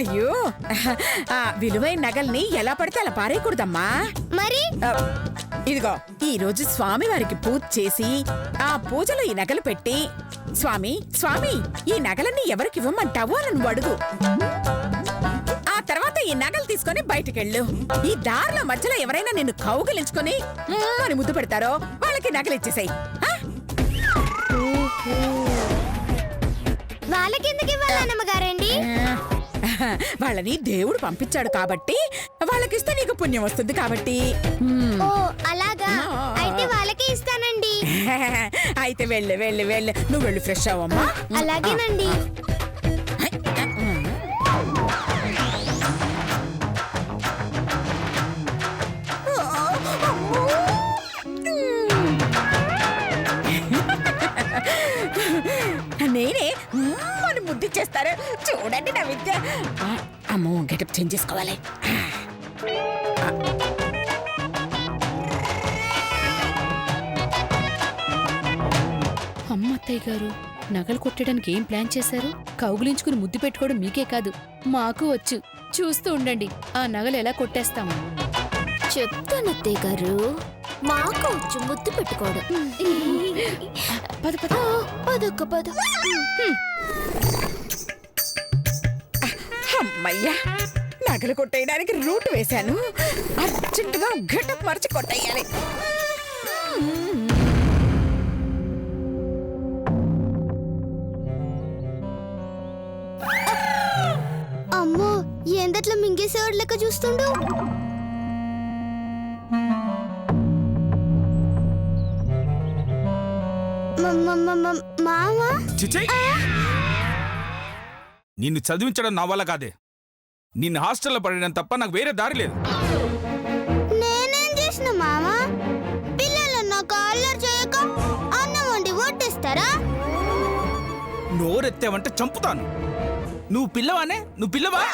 అయ్యో ఆ విలువైన నగల్ని ఎలా పడితే అలా పారేయకూడదమ్మా. మరి ఇదిగో ఈ రోజు స్వామి వారికి పూజ చేసి ఆ పూజలో ఈ నగలు పెట్టి స్వామి స్వామి ఈ నగలన్నీ ఎవరికి ఇవ్వమంటావు అని నువ్వు అడుగు. ఆ తర్వాత ఈ నగలు తీసుకొని బయటకెళ్ళు. ఈ దారిలో మధ్యలో ఎవరైనా నిన్ను కౌగిలించుకొని అని ముద్దు పెడతారో వాళ్ళకి నగలు ఇచ్చేసాయి. వాళ్ళకి ఎందుకు ఇవ్వాలన్నమ్మగారండి? వాళ్ళని దేవుడు పంపించాడు కాబట్టి వాళ్ళకిస్తే నీకు పుణ్యం వస్తుంది కాబట్టి. ఓ అలాగా, అయితే వాళ్ళకి ఇస్తానండి. అయితే వెళ్ళు వెళ్ళు వెళ్ళు, నువ్వు వెళ్ళి ఫ్రెష్ అవ్వమ్మా. అలాగేనండి. నేనే అని ముద్దిచ్చేస్తారు చూడండి నా విద్య. అమ్మో గెటప్ చేంజ్ చేసుకోవాలి. అమ్మ అత్తయ్య గారు నగలు కొట్టడానికి ఏం ప్లాన్ చేశారు? కౌగులించుకుని ముద్దు పెట్టుకోవడం మీకే కాదు మాకు వచ్చు. చూస్తూ ఉండండి ఆ నగలు ఎలా కొట్టేస్తాము. చెప్తాను అత్తయ్య గారు, మాకు వచ్చు ముద్దు పెట్టుకోవడం. పద పద పదొక్క పద. అమ్మయ్యా నగలు కొట్టేయడానికి రూట్ వేశాను. అర్జెంటుగా గెటప్ మార్చి కొట్టేయాలి. అమ్మో ఎందట్లో మింగేసేవాడు లెక్క చూస్తుండు. మామా నిన్ను చదివించడం నా వల్ల కాదే. నిన్ను హాస్టల్లో పడడం తప్ప నాకు వేరే దారి లేదు. నేనేం చేసిన మామా? పిల్లలు నాకు అల్లరి చేయక అన్నం వండి వడ్డిస్తారా? నోరెత్తావంటే చంపుతాను. నువ్వు పిల్లవానే? నువ్వు పిల్లవా?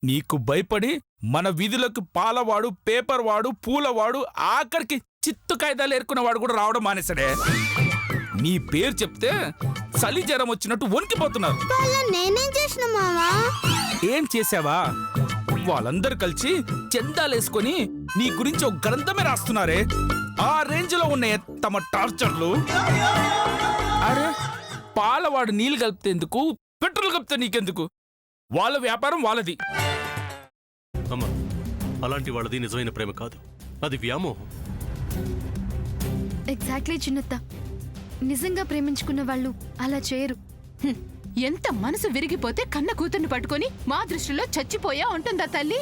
నీకు భయపడి మన వీధులకు పాలవాడు, పేపర్ వాడు, పూలవాడు, ఆఖరికి చిత్తు కాగితాలు ఏరుకునేవాడు కూడా రావడం మానేశాడే. నీ పేరు చెప్తే చలి జ్వరం వచ్చినట్టు వణికిపోతున్నారు. నేనేం చేసిన మామా? ఏం చేసావా? వాళ్ళందరూ కలిసి చందాలేసుకొని నీ గురించి ఒక గ్రంథమే రాస్తున్నారే. ఆ రేంజ్ లో ఉన్నాయి తమ టార్చర్లు. అరే పాలవాడు నీళ్ళు కలిపితేందుకు, పెట్రోల్ కలిపితే నీకెందుకు? వాళ్ళ వ్యాపారం వాళ్ళది. అమ్మా, అలాంటి వాళ్ళది నిజమైన ప్రేమ కాదు, అది వ్యామోహం. ఎగ్జాక్ట్లీ చిన్నత్త, నిజంగా ప్రేమించుకున్న వాళ్ళు అలా చేయరు. ఎంత మనసు విరిగిపోతే కన్న కూతుర్ని పట్టుకొని మా దృష్టిలో చచ్చిపోయా ఉంటుందా తల్లి?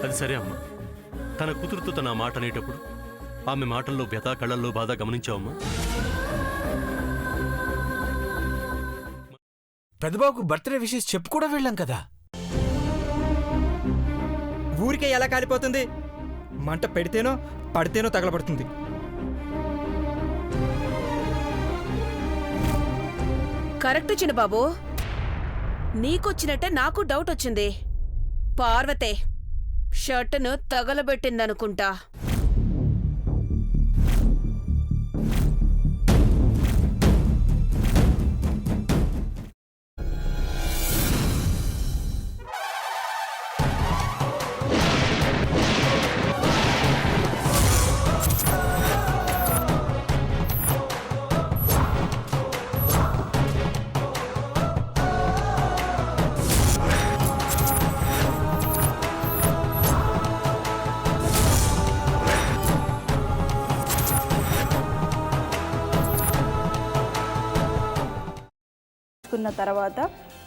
అది సరే అమ్మా, తన కూతురుతో తన మాట అనేటప్పుడు ఆమె మాటల్లో వ్యథ, కళ్ళల్లో బాధ గమనించావమ్మా? పెద్దబాబుకు బర్త్డే విషెస్ చెప్పు కూడా వెళ్ళాం కదా. ఊరికే ఎలా కాలిపోతుంది? మంట పెడితేనో పడితేనో తగలబడుతుంది. కరెక్ట్ చిన్నబాబు, నీకొచ్చినట్టే నాకు డౌట్ వచ్చింది. పార్వతే షర్టును తగలబెట్టిందనుకుంటా. తర్వాత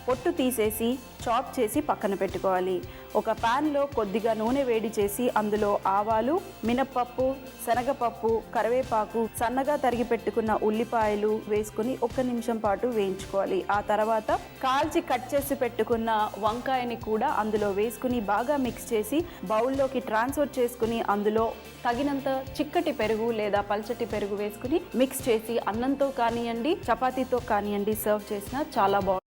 పొట్టు తీసేసి చాప్ చేసి పక్కన పెట్టుకోవాలి. ఒక ప్యాన్లో కొద్దిగా నూనె వేడి చేసి అందులో ఆవాలు, మినప్పప్పు, శనగపప్పు, కరివేపాకు, సన్నగా తరిగి పెట్టుకున్న ఉల్లిపాయలు వేసుకుని 1 నిమిషం పాటు వేయించుకోవాలి. ఆ తర్వాత కాల్చి కట్ చేసి పెట్టుకున్న వంకాయని కూడా అందులో వేసుకుని బాగా మిక్స్ చేసి బౌల్లోకి ట్రాన్స్ఫర్ చేసుకుని అందులో తగినంత చిక్కటి పెరుగు లేదా పల్చటి పెరుగు వేసుకుని మిక్స్ చేసి అన్నంతో కానివ్వండి, చపాతీతో కానివ్వండి సర్వ్ చేసినా చాలా బాగుంటుంది.